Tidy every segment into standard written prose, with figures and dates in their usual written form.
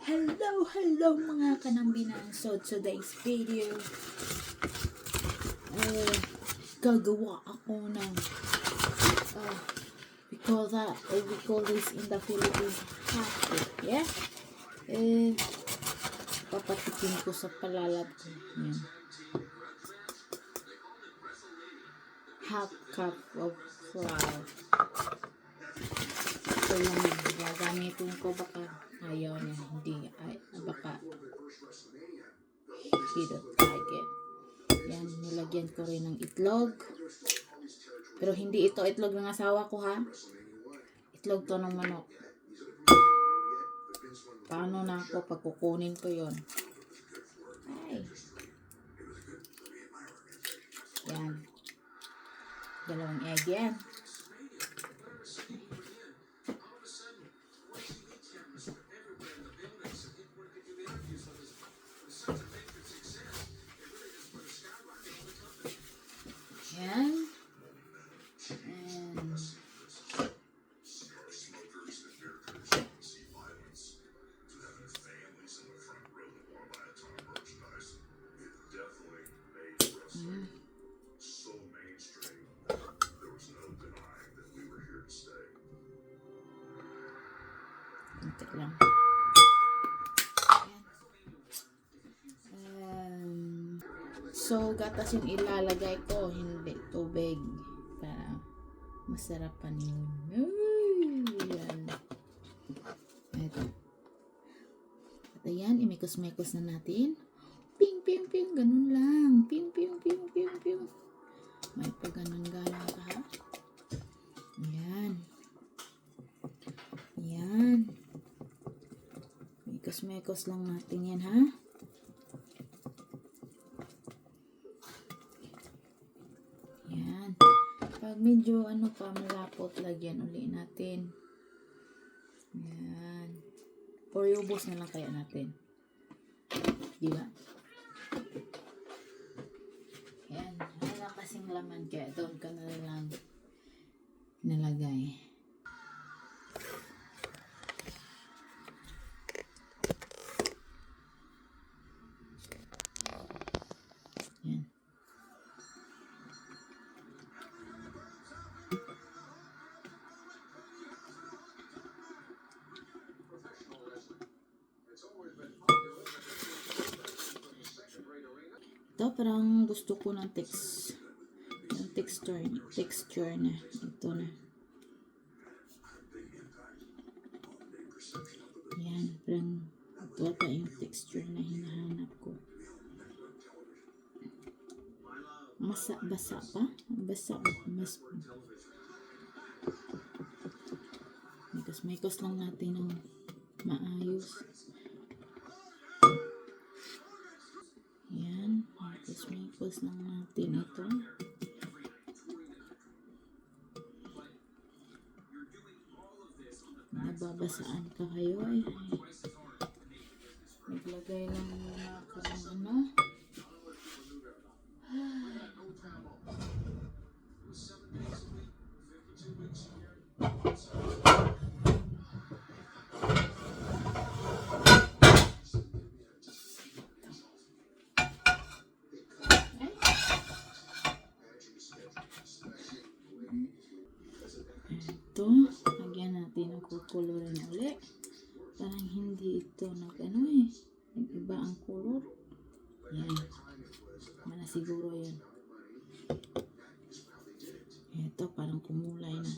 Hello mga kanambinan. So today's video, gagawa ako ng we call this in the Philippines half cup, yeah? Papatikin ko sa palalab ko. Yan. Half cup of flour. So yung gagamitin ko, baka ayaw niya, baka he don't like it. Yan, nilagyan ko rin ng itlog. Pero hindi ito itlog ng asawa ko, ha? Itlog to ng manok. Paano na ako pagkukunin ko yon? Ay. Yan. Dalawang egg yan. Yan. Kunti lang. So, gatas yung ilalagay ko, hindi tubig. Para masarap pa yun. Yan. Ito. At ayan, imikos-mikos na natin. Ping, ping, ping. Ganun lang. Ping, ping, ping, ping, ping. May pa ganun galang ka, ha? Ayan. Ayan. Mikos-mikos lang natin yan, ha? Ayan. Pag medyo malapot, lagyan uli natin. Ayan. Or ubos na lang kaya natin. Diba? Ayan. Wala kasing laman kaya doon ka na lang nalagay. Ayan. Ito parang gusto ko ng texture na ito na. Yan, parang ito pa yung texture na hinahanap ko. Basa pa? Mikos lang natin ng maayos. Yan, mikos lang natin ito. Nababasaan ka kayo ay. Naglagay lang muna ako ng ito, lagyan natin ng kukulurin ulit. Parang hindi ito nag-iba ang color. Yan. Mana siguro yan. Ito, parang kumulay na.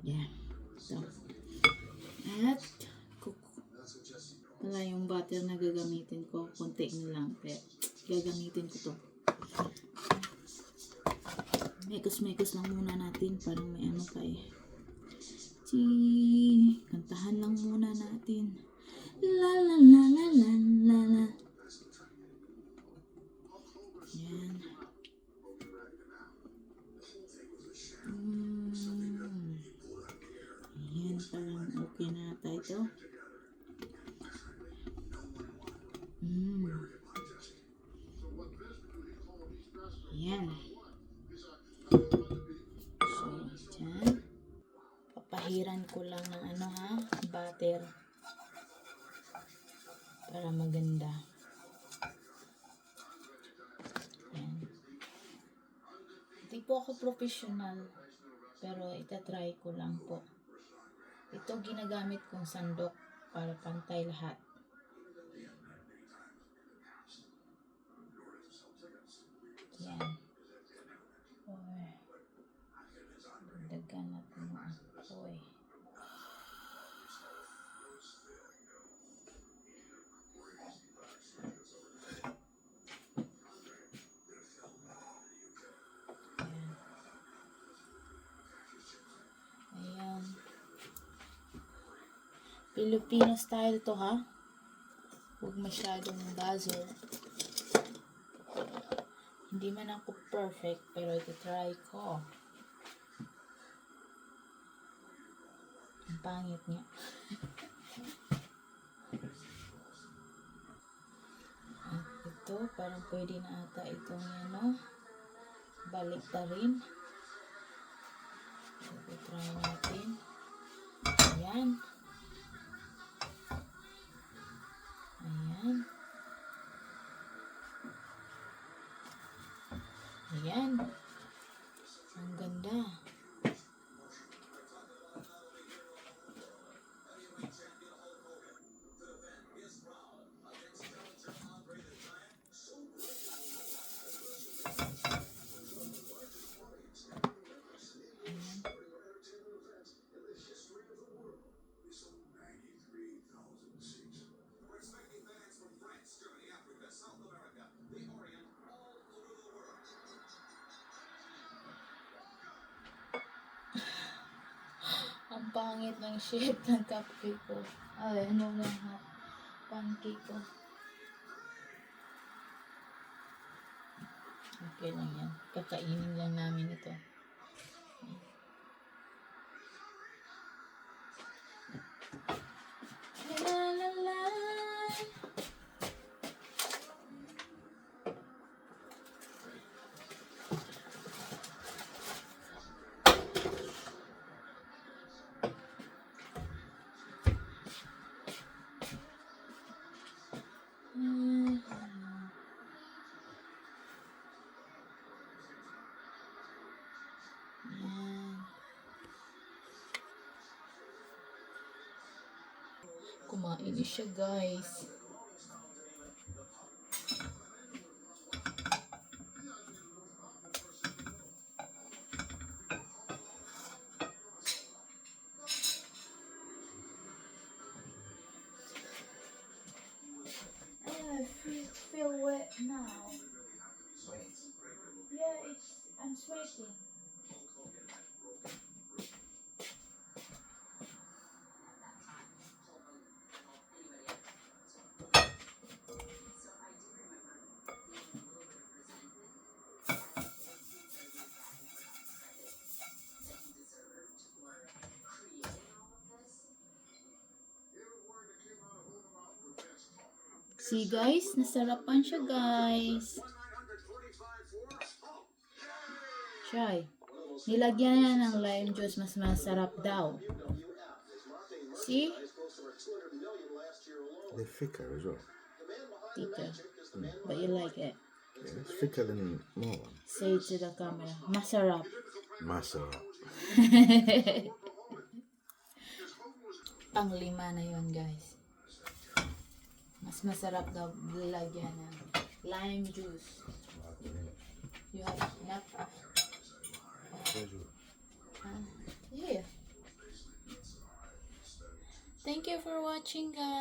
Yan. Ito. At wala yung butter na gagamitin ko. Konti na lang. Kaya gagamitin ko to. Mekos lang muna natin. Parang may pa eh. Kantahan lang muna natin. La la la la la la la. Yan. Yan, parang okay na ito. Yan. Ahiran ko lang ng butter. Para maganda. Yan. Hindi po ako professional. Pero itatry ko lang po. Ito ginagamit kong sandok para pantay lahat. Yan. Oy. Dagdagan natin mo. Oy. Ayan. Filipino style to ha. Huwag masyadong basil. Hindi man ako perfect pero ito try ko. Ang pangit niya. At ito parang pwede na ata itong balik ta rin. So, try natin. Ayan. Ayan. Ayan. Ang ganda. Ang pangit ng shape ng cupcake ko. Ay, pancake ko. Okay lang yan. Kakainin lang namin ito. La la la. Kumain na siya, guys. I feel wet now. Yeah, I'm sweating. See guys, nasarapan siya guys. Try. Nilagyan niya ng lime juice, mas masarap daw. See? They're thicker as well. Thicker. But you like it. Yeah, it's thicker than more one. Say it to the camera. Masarap. Masa. Pang-5 na yun guys. Mas masarap daw lagyan ng lime juice. You have enough? Yeah. Thank you for watching guys.